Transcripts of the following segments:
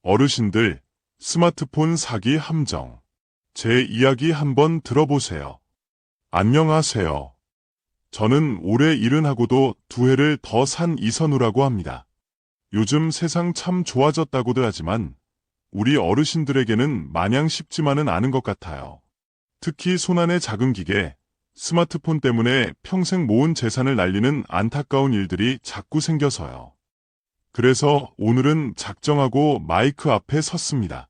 어르신들, 스마트폰 사기 함정. 제 이야기 한번 들어보세요. 안녕하세요. 저는 올해 일은 하고도 2해를 더 산 이선우라고 합니다. 요즘 세상 참 좋아졌다고들 하지만 우리 어르신들에게는 마냥 쉽지만은 않은 것 같아요. 특히 손안의 작은 기계, 스마트폰 때문에 평생 모은 재산을 날리는 안타까운 일들이 자꾸 생겨서요. 그래서 오늘은 작정하고 마이크 앞에 섰습니다.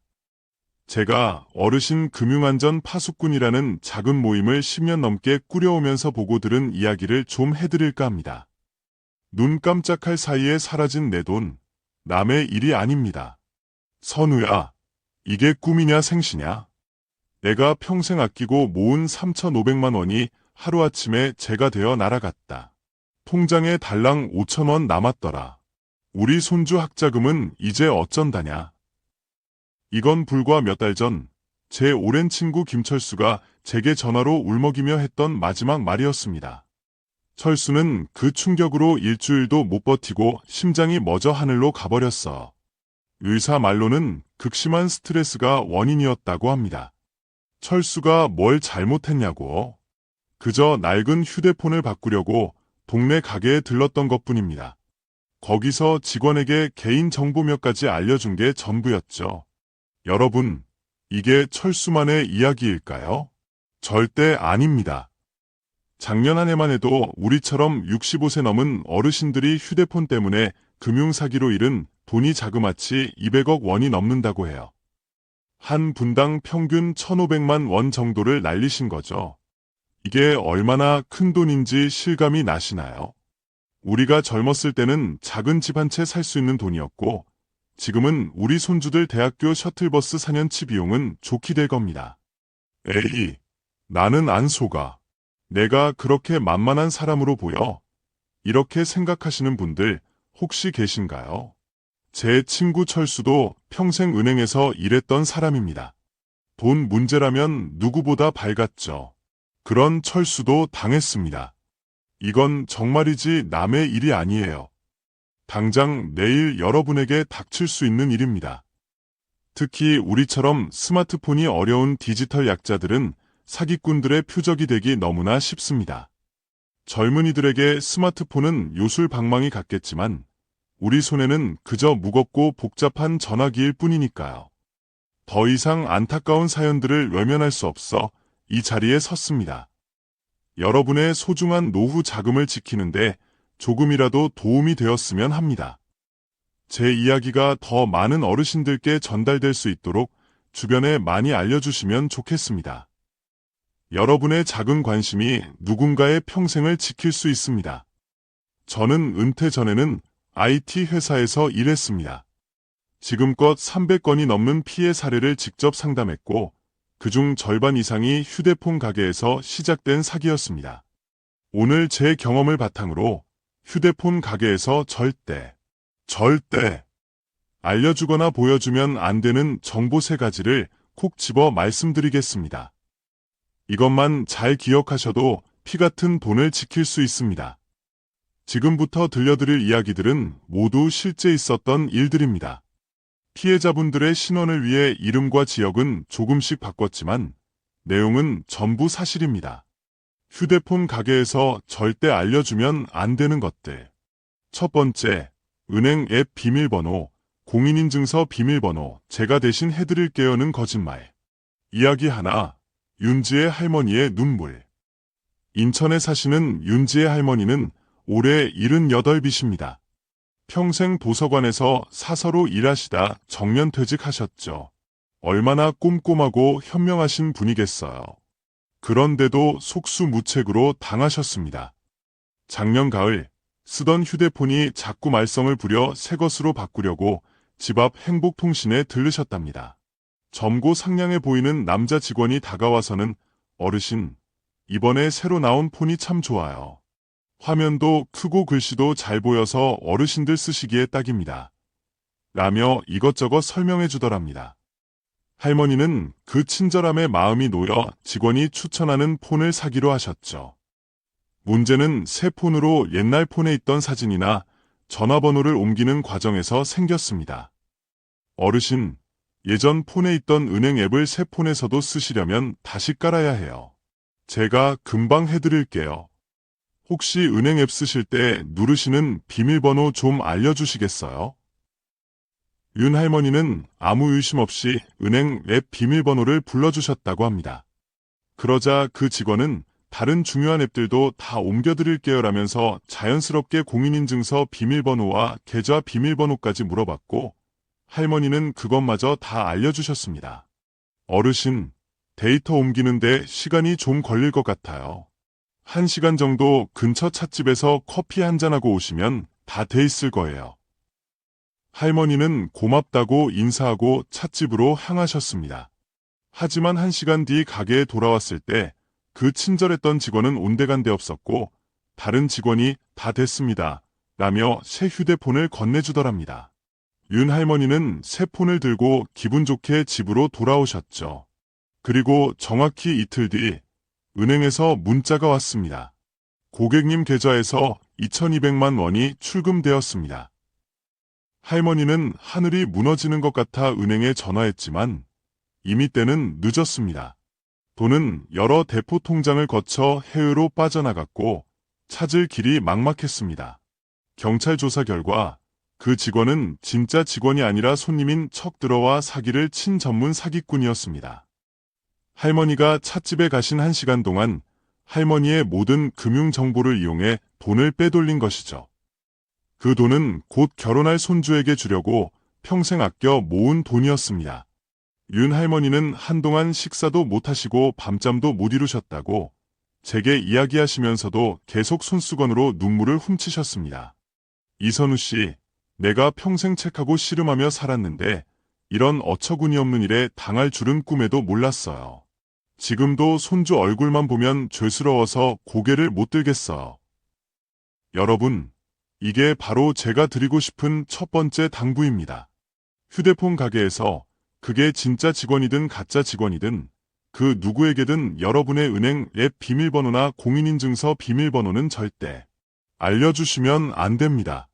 제가 어르신 금융안전 파수꾼이라는 작은 모임을 10년 넘게 꾸려오면서 보고 들은 이야기를 좀 해드릴까 합니다. 눈 깜짝할 사이에 사라진 내 돈, 남의 일이 아닙니다. 선우야, 이게 꿈이냐 생시냐? 내가 평생 아끼고 모은 3,500만 원이 하루아침에 제가 되어 날아갔다. 통장에 달랑 5,000원 남았더라. 우리 손주 학자금은 이제 어쩐다냐? 이건 불과 몇 달 전 제 오랜 친구 김철수가 제게 전화로 울먹이며 했던 마지막 말이었습니다. 철수는 그 충격으로 일주일도 못 버티고 심장이 멎어 하늘로 가버렸어. 의사 말로는 극심한 스트레스가 원인이었다고 합니다. 철수가 뭘 잘못했냐고. 그저 낡은 휴대폰을 바꾸려고 동네 가게에 들렀던 것뿐입니다. 거기서 직원에게 개인정보 몇 가지 알려준 게 전부였죠. 여러분, 이게 철수만의 이야기일까요? 절대 아닙니다. 작년 한 해만 해도 우리처럼 65세 넘은 어르신들이 휴대폰 때문에 금융사기로 잃은 돈이 자그마치 200억 원이 넘는다고 해요. 한 분당 평균 1,500만 원 정도를 날리신 거죠. 이게 얼마나 큰 돈인지 실감이 나시나요? 우리가 젊었을 때는 작은 집 한 채 살 수 있는 돈이었고 지금은 우리 손주들 대학교 셔틀버스 4년치 비용은 좋게 될 겁니다. 에이, 나는 안 속아. 내가 그렇게 만만한 사람으로 보여? 이렇게 생각하시는 분들 혹시 계신가요? 제 친구 철수도 평생 은행에서 일했던 사람입니다. 돈 문제라면 누구보다 밝았죠. 그런 철수도 당했습니다. 이건 정말이지 남의 일이 아니에요. 당장 내일 여러분에게 닥칠 수 있는 일입니다. 특히 우리처럼 스마트폰이 어려운 디지털 약자들은 사기꾼들의 표적이 되기 너무나 쉽습니다. 젊은이들에게 스마트폰은 요술방망이 같겠지만 우리 손에는 그저 무겁고 복잡한 전화기일 뿐이니까요. 더 이상 안타까운 사연들을 외면할 수 없어 이 자리에 섰습니다. 여러분의 소중한 노후 자금을 지키는데 조금이라도 도움이 되었으면 합니다. 제 이야기가 더 많은 어르신들께 전달될 수 있도록 주변에 많이 알려주시면 좋겠습니다. 여러분의 작은 관심이 누군가의 평생을 지킬 수 있습니다. 저는 은퇴 전에는 IT 회사에서 일했습니다. 지금껏 300건이 넘는 피해 사례를 직접 상담했고 그중 절반 이상이 휴대폰 가게에서 시작된 사기였습니다. 오늘 제 경험을 바탕으로 휴대폰 가게에서 절대 알려주거나 보여주면 안 되는 정보 3가지를 콕 집어 말씀드리겠습니다. 이것만 잘 기억하셔도 피 같은 돈을 지킬 수 있습니다. 지금부터 들려드릴 이야기들은 모두 실제 있었던 일들입니다. 피해자분들의 신원을 위해 이름과 지역은 조금씩 바꿨지만 내용은 전부 사실입니다. 휴대폰 가게에서 절대 알려주면 안 되는 것들. 첫 번째, 은행 앱 비밀번호, 공인인증서 비밀번호 제가 대신 해드릴게요는 거짓말. 이야기 하나, 윤지의 할머니의 눈물. 인천에 사시는 윤지의 할머니는 올해 78이십니다. 평생 도서관에서 사서로 일하시다 정년퇴직하셨죠. 얼마나 꼼꼼하고 현명하신 분이겠어요. 그런데도 속수무책으로 당하셨습니다. 작년 가을 쓰던 휴대폰이 자꾸 말썽을 부려 새 것으로 바꾸려고 집 앞 행복통신에 들르셨답니다. 젊고 상냥해 보이는 남자 직원이 다가와서는 어르신, 이번에 새로 나온 폰이 참 좋아요. 화면도 크고 글씨도 잘 보여서 어르신들 쓰시기에 딱입니다. 라며 이것저것 설명해 주더랍니다. 할머니는 그 친절함에 마음이 놓여 직원이 추천하는 폰을 사기로 하셨죠. 문제는 새 폰으로 옛날 폰에 있던 사진이나 전화번호를 옮기는 과정에서 생겼습니다. 어르신, 예전 폰에 있던 은행 앱을 새 폰에서도 쓰시려면 다시 깔아야 해요. 제가 금방 해드릴게요. 혹시 은행 앱 쓰실 때 누르시는 비밀번호 좀 알려주시겠어요? 윤 할머니는 아무 의심 없이 은행 앱 비밀번호를 불러주셨다고 합니다. 그러자 그 직원은 다른 중요한 앱들도 다 옮겨드릴게요 라면서 자연스럽게 공인인증서 비밀번호와 계좌 비밀번호까지 물어봤고, 할머니는 그것마저 다 알려주셨습니다. 어르신, 데이터 옮기는데 시간이 좀 걸릴 것 같아요. 1시간 정도 근처 찻집에서 커피 한잔하고 오시면 다 돼 있을 거예요. 할머니는 고맙다고 인사하고 찻집으로 향하셨습니다. 하지만 1시간 뒤 가게에 돌아왔을 때 그 친절했던 직원은 온데간데 없었고, 다른 직원이 다 됐습니다 라며 새 휴대폰을 건네주더랍니다. 윤 할머니는 새 폰을 들고 기분 좋게 집으로 돌아오셨죠. 그리고 정확히 이틀 뒤 은행에서 문자가 왔습니다. 고객님 계좌에서 2,200만 원이 출금되었습니다. 할머니는 하늘이 무너지는 것 같아 은행에 전화했지만 이미 때는 늦었습니다. 돈은 여러 대포 통장을 거쳐 해외로 빠져나갔고 찾을 길이 막막했습니다. 경찰 조사 결과 그 직원은 진짜 직원이 아니라 손님인 척 들어와 사기를 친 전문 사기꾼이었습니다. 할머니가 찻집에 가신 1시간 동안 할머니의 모든 금융 정보를 이용해 돈을 빼돌린 것이죠. 그 돈은 곧 결혼할 손주에게 주려고 평생 아껴 모은 돈이었습니다. 윤 할머니는 한동안 식사도 못하시고 밤잠도 못 이루셨다고 제게 이야기하시면서도 계속 손수건으로 눈물을 훔치셨습니다. 이선우 씨, 내가 평생 책하고 씨름하며 살았는데 이런 어처구니 없는 일에 당할 줄은 꿈에도 몰랐어요. 지금도 손주 얼굴만 보면 죄스러워서 고개를 못 들겠어요. 여러분, 이게 바로 제가 드리고 싶은 첫 번째 당부입니다. 휴대폰 가게에서 그게 진짜 직원이든 가짜 직원이든 그 누구에게든 여러분의 은행 앱 비밀번호나 공인인증서 비밀번호는 절대 알려주시면 안 됩니다.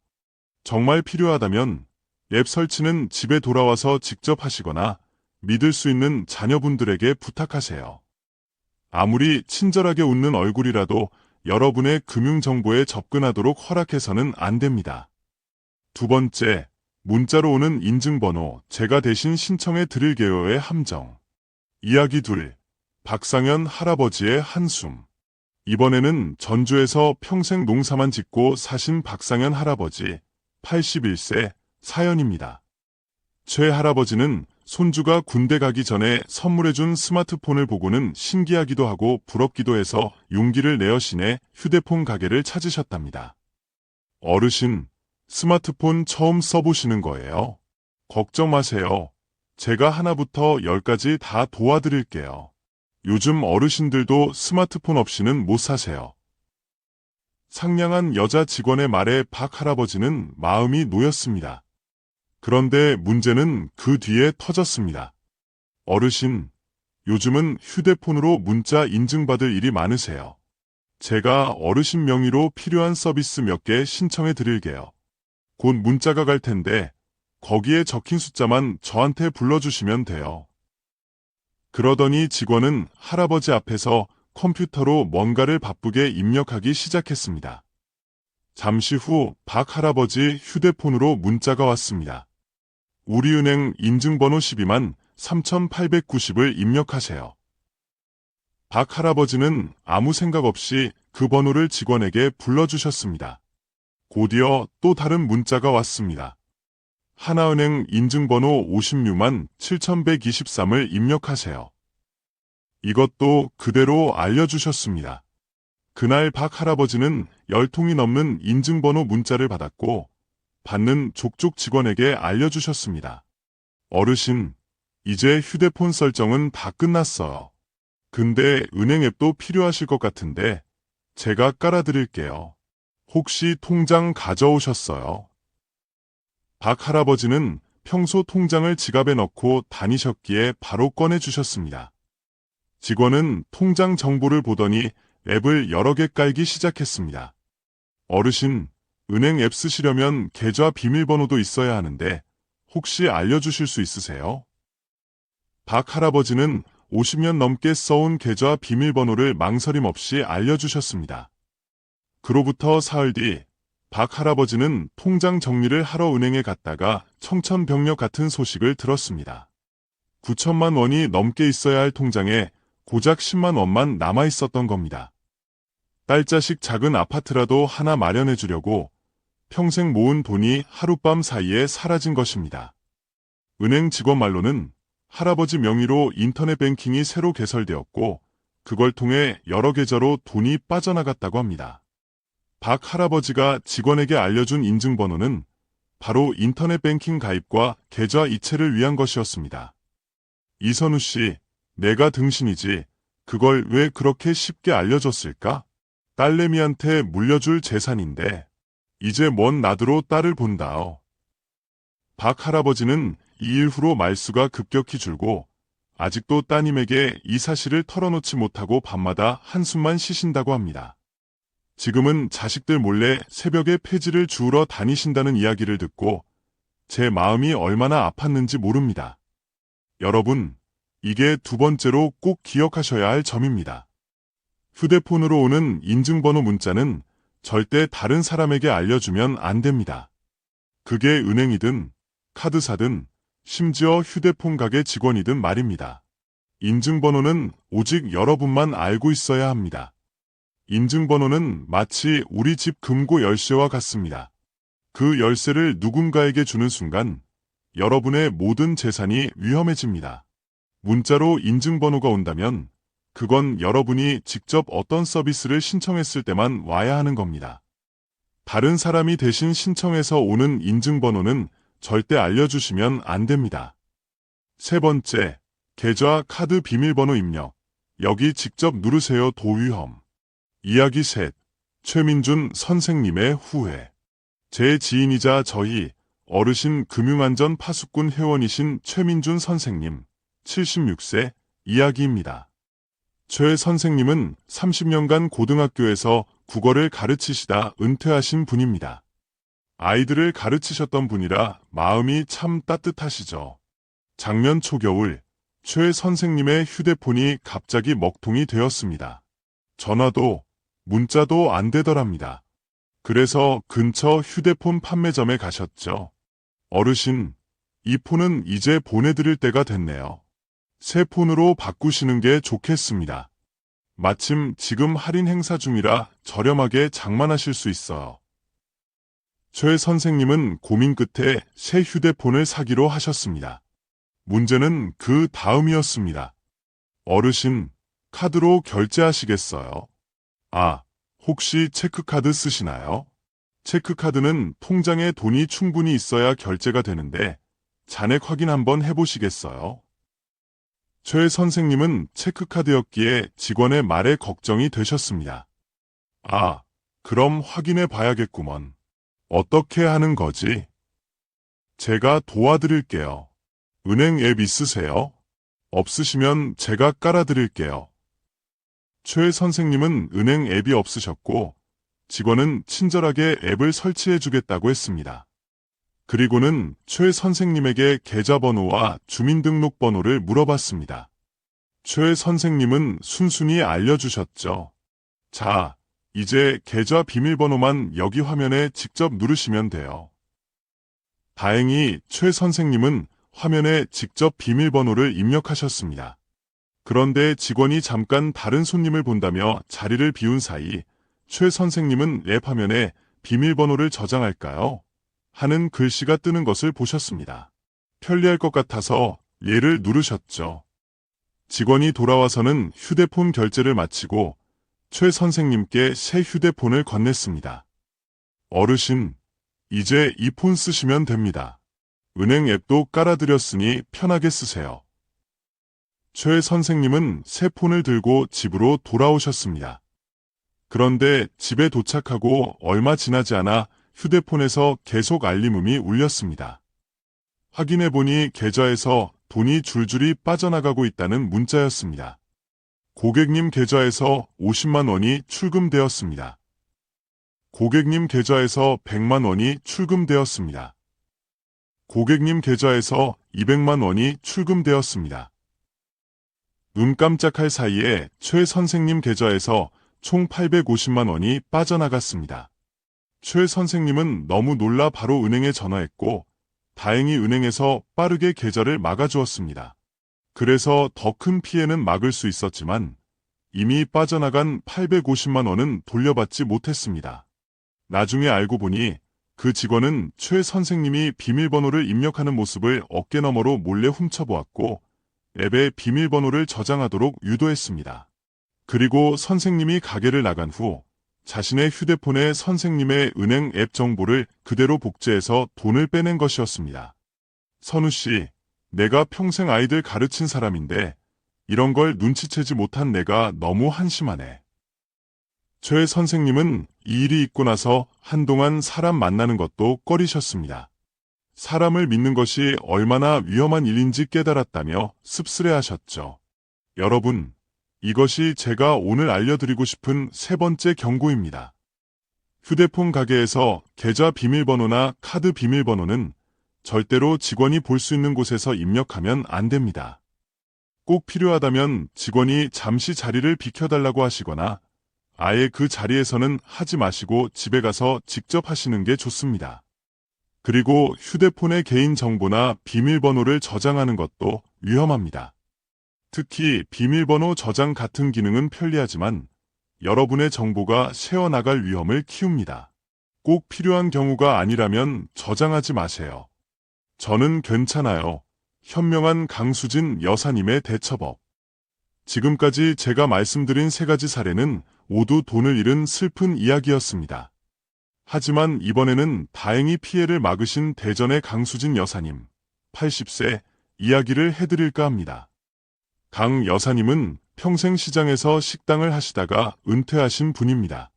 정말 필요하다면 앱 설치는 집에 돌아와서 직접 하시거나 믿을 수 있는 자녀분들에게 부탁하세요. 아무리 친절하게 웃는 얼굴이라도 여러분의 금융정보에 접근하도록 허락해서는 안 됩니다. 두 번째, 문자로 오는 인증번호 제가 대신 신청해 드릴게요의 함정. 이야기 둘, 박상현 할아버지의 한숨. 이번에는 전주에서 평생 농사만 짓고 사신 박상현 할아버지, 81세, 사연입니다. 최 할아버지는 손주가 군대 가기 전에 선물해준 스마트폰을 보고는 신기하기도 하고 부럽기도 해서 용기를 내어시내 휴대폰 가게를 찾으셨답니다. 어르신, 스마트폰 처음 써보시는 거예요? 걱정 마세요. 제가 하나부터 10까지 다 도와드릴게요. 요즘 어르신들도 스마트폰 없이는 못 사세요. 상냥한 여자 직원의 말에 박 할아버지는 마음이 놓였습니다. 그런데 문제는 그 뒤에 터졌습니다. 어르신, 요즘은 휴대폰으로 문자 인증받을 일이 많으세요. 제가 어르신 명의로 필요한 서비스 몇 개 신청해 드릴게요. 곧 문자가 갈 텐데 거기에 적힌 숫자만 저한테 불러주시면 돼요. 그러더니 직원은 할아버지 앞에서 컴퓨터로 뭔가를 바쁘게 입력하기 시작했습니다. 잠시 후 박 할아버지 휴대폰으로 문자가 왔습니다. 우리은행 인증번호 12만 3890을 입력하세요. 박 할아버지는 아무 생각 없이 그 번호를 직원에게 불러주셨습니다. 곧이어 또 다른 문자가 왔습니다. 하나은행 인증번호 56만 7123을 입력하세요. 이것도 그대로 알려주셨습니다. 그날 박 할아버지는 10통이 넘는 인증번호 문자를 받았고 받는 족족 직원에게 알려주셨습니다. 어르신, 이제 휴대폰 설정은 다 끝났어요. 근데 은행 앱도 필요하실 것 같은데 제가 깔아드릴게요. 혹시 통장 가져오셨어요? 박 할아버지는 평소 통장을 지갑에 넣고 다니셨기에 바로 꺼내주셨습니다. 직원은 통장 정보를 보더니 앱을 여러 개 깔기 시작했습니다. 어르신, 은행 앱 쓰시려면 계좌 비밀번호도 있어야 하는데 혹시 알려주실 수 있으세요? 박 할아버지는 50년 넘게 써온 계좌 비밀번호를 망설임 없이 알려주셨습니다. 그로부터 사흘 뒤, 박 할아버지는 통장 정리를 하러 은행에 갔다가 청천벽력 같은 소식을 들었습니다. 9천만 원이 넘게 있어야 할 통장에 고작 10만 원만 남아 있었던 겁니다. 딸자식 작은 아파트라도 하나 마련해 주려고 평생 모은 돈이 하룻밤 사이에 사라진 것입니다. 은행 직원 말로는 할아버지 명의로 인터넷 뱅킹이 새로 개설되었고 그걸 통해 여러 계좌로 돈이 빠져나갔다고 합니다. 박 할아버지가 직원에게 알려준 인증번호는 바로 인터넷 뱅킹 가입과 계좌 이체를 위한 것이었습니다. 이선우 씨, 내가 등신이지 그걸 왜 그렇게 쉽게 알려줬을까? 딸내미한테 물려줄 재산인데 이제 먼 나드로 딸을 본다오. 박 할아버지는 이 일 후로 말수가 급격히 줄고 아직도 따님에게 이 사실을 털어놓지 못하고 밤마다 한숨만 쉬신다고 합니다. 지금은 자식들 몰래 새벽에 폐지를 주우러 다니신다는 이야기를 듣고 제 마음이 얼마나 아팠는지 모릅니다. 여러분, 이게 두 번째로 꼭 기억하셔야 할 점입니다. 휴대폰으로 오는 인증번호 문자는 절대 다른 사람에게 알려주면 안 됩니다. 그게 은행이든 카드사든 심지어 휴대폰 가게 직원이든 말입니다. 인증번호는 오직 여러분만 알고 있어야 합니다. 인증번호는 마치 우리 집 금고 열쇠와 같습니다. 그 열쇠를 누군가에게 주는 순간 여러분의 모든 재산이 위험해집니다. 문자로 인증번호가 온다면 그건 여러분이 직접 어떤 서비스를 신청했을 때만 와야 하는 겁니다. 다른 사람이 대신 신청해서 오는 인증번호는 절대 알려주시면 안 됩니다. 세 번째, 계좌 카드 비밀번호 입력. 여기 직접 누르세요. 도위험. 이야기 셋, 최민준 선생님의 후회. 제 지인이자 저희 어르신 금융안전 파수꾼 회원이신 최민준 선생님, 76세, 이야기입니다. 최 선생님은 30년간 고등학교에서 국어를 가르치시다 은퇴하신 분입니다. 아이들을 가르치셨던 분이라 마음이 참 따뜻하시죠. 작년 초겨울, 최 선생님의 휴대폰이 갑자기 먹통이 되었습니다. 전화도, 문자도 안 되더랍니다. 그래서 근처 휴대폰 판매점에 가셨죠. 어르신, 이 폰은 이제 보내드릴 때가 됐네요. 새 폰으로 바꾸시는 게 좋겠습니다. 마침 지금 할인 행사 중이라 저렴하게 장만하실 수 있어요. 최 선생님은 고민 끝에 새 휴대폰을 사기로 하셨습니다. 문제는 그 다음이었습니다. 어르신, 카드로 결제하시겠어요? 아, 혹시 체크카드 쓰시나요? 체크카드는 통장에 돈이 충분히 있어야 결제가 되는데 잔액 확인 한번 해보시겠어요? 최 선생님은 체크카드였기에 직원의 말에 걱정이 되셨습니다. 아, 그럼 확인해 봐야겠구먼. 어떻게 하는 거지? 제가 도와드릴게요. 은행 앱 있으세요? 없으시면 제가 깔아드릴게요. 최 선생님은 은행 앱이 없으셨고 직원은 친절하게 앱을 설치해 주겠다고 했습니다. 그리고는 최 선생님에게 계좌번호와 주민등록번호를 물어봤습니다. 최 선생님은 순순히 알려주셨죠. 자, 이제 계좌 비밀번호만 여기 화면에 직접 누르시면 돼요. 다행히 최 선생님은 화면에 직접 비밀번호를 입력하셨습니다. 그런데 직원이 잠깐 다른 손님을 본다며 자리를 비운 사이 최 선생님은 앱 화면에 비밀번호를 저장할까요? 하는 글씨가 뜨는 것을 보셨습니다. 편리할 것 같아서 얘를 누르셨죠. 직원이 돌아와서는 휴대폰 결제를 마치고 최 선생님께 새 휴대폰을 건넸습니다. 어르신, 이제 이 폰 쓰시면 됩니다. 은행 앱도 깔아드렸으니 편하게 쓰세요. 최 선생님은 새 폰을 들고 집으로 돌아오셨습니다. 그런데 집에 도착하고 얼마 지나지 않아 휴대폰에서 계속 알림음이 울렸습니다. 확인해보니 계좌에서 돈이 줄줄이 빠져나가고 있다는 문자였습니다. 고객님 계좌에서 50만 원이 출금되었습니다. 고객님 계좌에서 100만 원이 출금되었습니다. 고객님 계좌에서 200만 원이 출금되었습니다. 눈 깜짝할 사이에 최 선생님 계좌에서 총 850만 원이 빠져나갔습니다. 최 선생님은 너무 놀라 바로 은행에 전화했고 다행히 은행에서 빠르게 계좌를 막아주었습니다. 그래서 더 큰 피해는 막을 수 있었지만 이미 빠져나간 850만 원은 돌려받지 못했습니다. 나중에 알고 보니 그 직원은 최 선생님이 비밀번호를 입력하는 모습을 어깨너머로 몰래 훔쳐보았고 앱에 비밀번호를 저장하도록 유도했습니다. 그리고 선생님이 가게를 나간 후 자신의 휴대폰에 선생님의 은행 앱 정보를 그대로 복제해서 돈을 빼낸 것이었습니다. 선우 씨, 내가 평생 아이들 가르친 사람인데 이런 걸 눈치채지 못한 내가 너무 한심하네. 최 선생님은 이 일이 있고 나서 한동안 사람 만나는 것도 꺼리셨습니다. 사람을 믿는 것이 얼마나 위험한 일인지 깨달았다며 씁쓸해하셨죠. 여러분, 이것이 제가 오늘 알려드리고 싶은 세 번째 경고입니다. 휴대폰 가게에서 계좌 비밀번호나 카드 비밀번호는 절대로 직원이 볼 수 있는 곳에서 입력하면 안 됩니다. 꼭 필요하다면 직원이 잠시 자리를 비켜달라고 하시거나 아예 그 자리에서는 하지 마시고 집에 가서 직접 하시는 게 좋습니다. 그리고 휴대폰의 개인정보나 비밀번호를 저장하는 것도 위험합니다. 특히 비밀번호 저장 같은 기능은 편리하지만 여러분의 정보가 새어나갈 위험을 키웁니다. 꼭 필요한 경우가 아니라면 저장하지 마세요. 저는 괜찮아요. 현명한 강수진 여사님의 대처법. 지금까지 제가 말씀드린 세 가지 사례는 모두 돈을 잃은 슬픈 이야기였습니다. 하지만 이번에는 다행히 피해를 막으신 대전의 강수진 여사님, 80세, 이야기를 해드릴까 합니다. 강 여사님은 평생 시장에서 식당을 하시다가 은퇴하신 분입니다.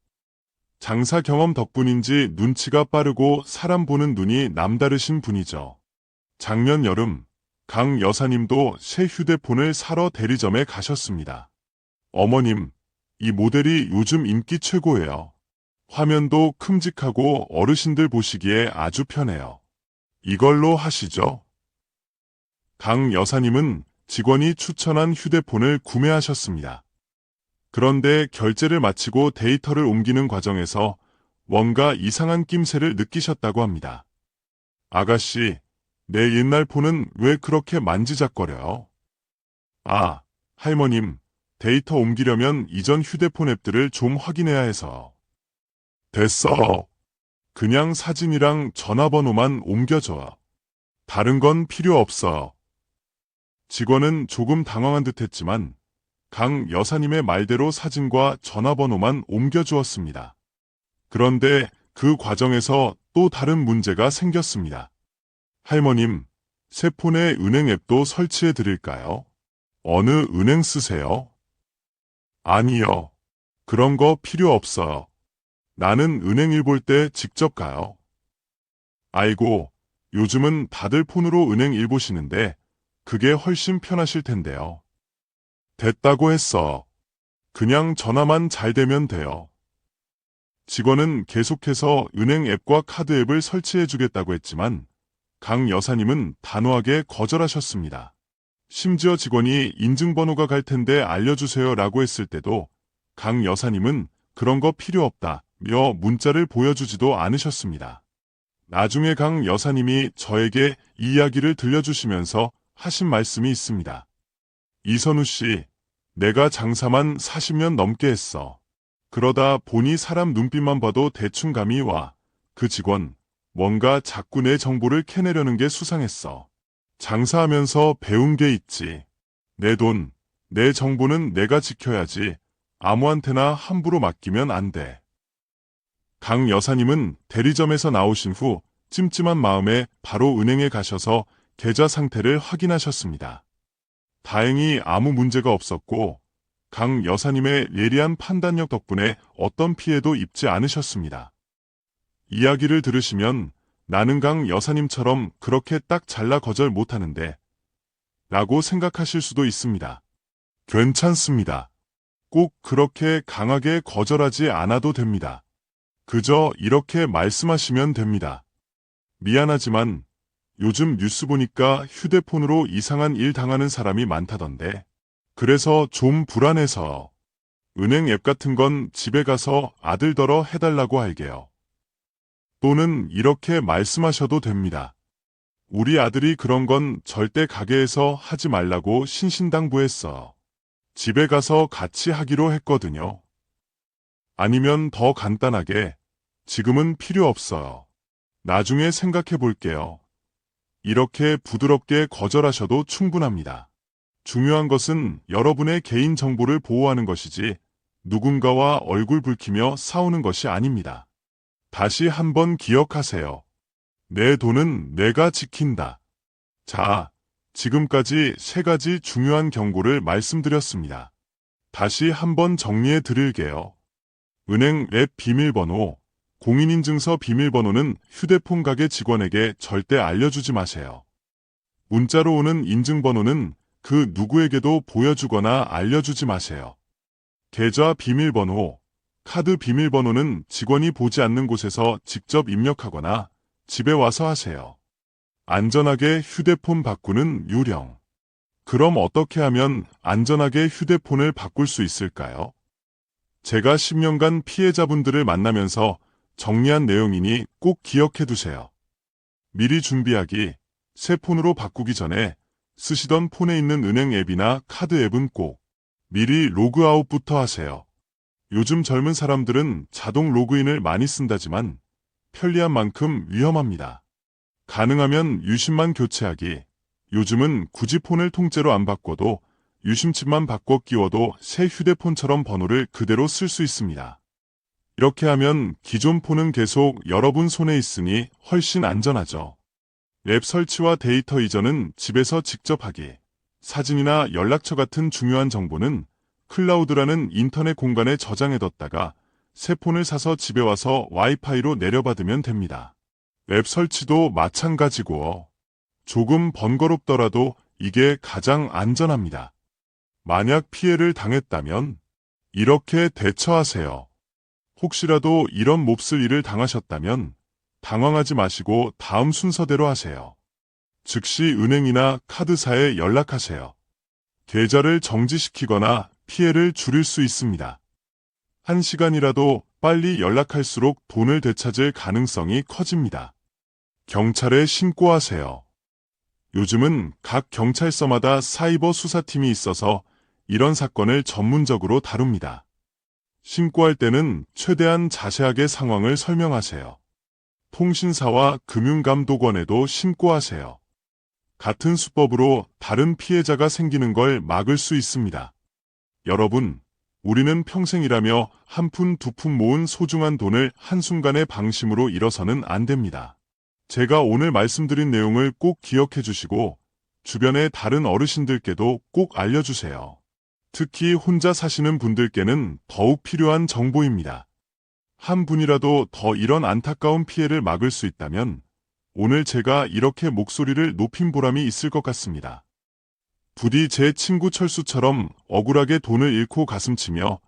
장사 경험 덕분인지 눈치가 빠르고 사람 보는 눈이 남다르신 분이죠. 작년 여름, 강 여사님도 새 휴대폰을 사러 대리점에 가셨습니다. 어머님, 이 모델이 요즘 인기 최고예요. 화면도 큼직하고 어르신들 보시기에 아주 편해요. 이걸로 하시죠. 강 여사님은 직원이 추천한 휴대폰을 구매하셨습니다. 그런데 결제를 마치고 데이터를 옮기는 과정에서 뭔가 이상한 낌새를 느끼셨다고 합니다. 아가씨, 내 옛날 폰은 왜 그렇게 만지작거려요? 아, 할머님, 데이터 옮기려면 이전 휴대폰 앱들을 좀 확인해야 해서. 됐어. 그냥 사진이랑 전화번호만 옮겨줘. 다른 건 필요 없어. 직원은 조금 당황한 듯했지만 강 여사님의 말대로 사진과 전화번호만 옮겨주었습니다. 그런데 그 과정에서 또 다른 문제가 생겼습니다. 할머님, 새 폰에 은행 앱도 설치해 드릴까요? 어느 은행 쓰세요? 아니요. 그런 거 필요 없어요. 나는 은행일 볼 때 직접 가요. 아이고, 요즘은 다들 폰으로 은행일 보시는데 그게 훨씬 편하실 텐데요. 됐다고 했어. 그냥 전화만 잘 되면 돼요. 직원은 계속해서 은행 앱과 카드 앱을 설치해 주겠다고 했지만 강 여사님은 단호하게 거절하셨습니다. 심지어 직원이 인증번호가 갈 텐데 알려주세요 라고 했을 때도 강 여사님은 그런 거 필요 없다며 문자를 보여주지도 않으셨습니다. 나중에 강 여사님이 저에게 이 이야기를 들려주시면서 하신 말씀이 있습니다. 이선우 씨, 내가 장사만 40년 넘게 했어. 그러다 보니 사람 눈빛만 봐도 대충 감이 와. 그 직원, 뭔가 자꾸 내 정보를 캐내려는 게 수상했어. 장사하면서 배운 게 있지. 내 돈, 내 정보는 내가 지켜야지. 아무한테나 함부로 맡기면 안 돼. 강 여사님은 대리점에서 나오신 후 찜찜한 마음에 바로 은행에 가셔서 계좌 상태를 확인하셨습니다. 다행히 아무 문제가 없었고 강 여사님의 예리한 판단력 덕분에 어떤 피해도 입지 않으셨습니다. 이야기를 들으시면 나는 강 여사님처럼 그렇게 딱 잘라 거절 못하는데 라고 생각하실 수도 있습니다. 괜찮습니다. 꼭 그렇게 강하게 거절하지 않아도 됩니다. 그저 이렇게 말씀하시면 됩니다. 미안하지만 요즘 뉴스 보니까 휴대폰으로 이상한 일 당하는 사람이 많다던데. 그래서 좀 불안해서 은행 앱 같은 건 집에 가서 아들더러 해달라고 할게요. 또는 이렇게 말씀하셔도 됩니다. 우리 아들이 그런 건 절대 가게에서 하지 말라고 신신당부했어. 집에 가서 같이 하기로 했거든요. 아니면 더 간단하게 지금은 필요 없어요. 나중에 생각해 볼게요. 이렇게 부드럽게 거절하셔도 충분합니다. 중요한 것은 여러분의 개인 정보를 보호하는 것이지 누군가와 얼굴 붉히며 싸우는 것이 아닙니다. 다시 한번 기억하세요. 내 돈은 내가 지킨다. 자, 지금까지 3가지 중요한 경고를 말씀드렸습니다. 다시 한번 정리해 드릴게요. 은행 앱 비밀번호, 공인인증서 비밀번호는 휴대폰 가게 직원에게 절대 알려주지 마세요. 문자로 오는 인증번호는 그 누구에게도 보여주거나 알려주지 마세요. 계좌 비밀번호, 카드 비밀번호는 직원이 보지 않는 곳에서 직접 입력하거나 집에 와서 하세요. 안전하게 휴대폰 바꾸는 요령. 그럼 어떻게 하면 안전하게 휴대폰을 바꿀 수 있을까요? 제가 10년간 피해자분들을 만나면서 정리한 내용이니 꼭 기억해 두세요. 미리 준비하기. 새 폰으로 바꾸기 전에 쓰시던 폰에 있는 은행 앱이나 카드 앱은 꼭 미리 로그아웃부터 하세요. 요즘 젊은 사람들은 자동 로그인을 많이 쓴다지만 편리한 만큼 위험합니다. 가능하면 유심만 교체하기. 요즘은 굳이 폰을 통째로 안 바꿔도 유심칩만 바꿔 끼워도 새 휴대폰처럼 번호를 그대로 쓸 수 있습니다. 이렇게 하면 기존 폰은 계속 여러분 손에 있으니 훨씬 안전하죠. 앱 설치와 데이터 이전은 집에서 직접 하기. 사진이나 연락처 같은 중요한 정보는 클라우드라는 인터넷 공간에 저장해뒀다가 새 폰을 사서 집에 와서 와이파이로 내려받으면 됩니다. 앱 설치도 마찬가지고 조금 번거롭더라도 이게 가장 안전합니다. 만약 피해를 당했다면 이렇게 대처하세요. 혹시라도 이런 몹쓸 일을 당하셨다면 당황하지 마시고 다음 순서대로 하세요. 즉시 은행이나 카드사에 연락하세요. 계좌를 정지시키거나 피해를 줄일 수 있습니다. 1시간이라도 빨리 연락할수록 돈을 되찾을 가능성이 커집니다. 경찰에 신고하세요. 요즘은 각 경찰서마다 사이버 수사팀이 있어서 이런 사건을 전문적으로 다룹니다. 신고할 때는 최대한 자세하게 상황을 설명하세요. 통신사와 금융감독원에도 신고하세요. 같은 수법으로 다른 피해자가 생기는 걸 막을 수 있습니다. 여러분, 우리는 평생 일하며 한 푼 두 푼 모은 소중한 돈을 한순간의 방심으로 잃어서는 안 됩니다. 제가 오늘 말씀드린 내용을 꼭 기억해 주시고 주변의 다른 어르신들께도 꼭 알려주세요. 특히 혼자 사시는 분들께는 더욱 필요한 정보입니다. 한 분이라도 더 이런 안타까운 피해를 막을 수 있다면 오늘 제가 이렇게 목소리를 높인 보람이 있을 것 같습니다. 부디 제 친구 철수처럼 억울하게 돈을 잃고 가슴치며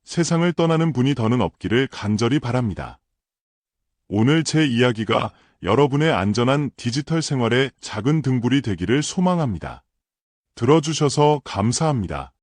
세상을 떠나는 분이 더는 없기를 간절히 바랍니다. 오늘 제 이야기가 여러분의 안전한 디지털 생활의 작은 등불이 되기를 소망합니다. 들어주셔서 감사합니다.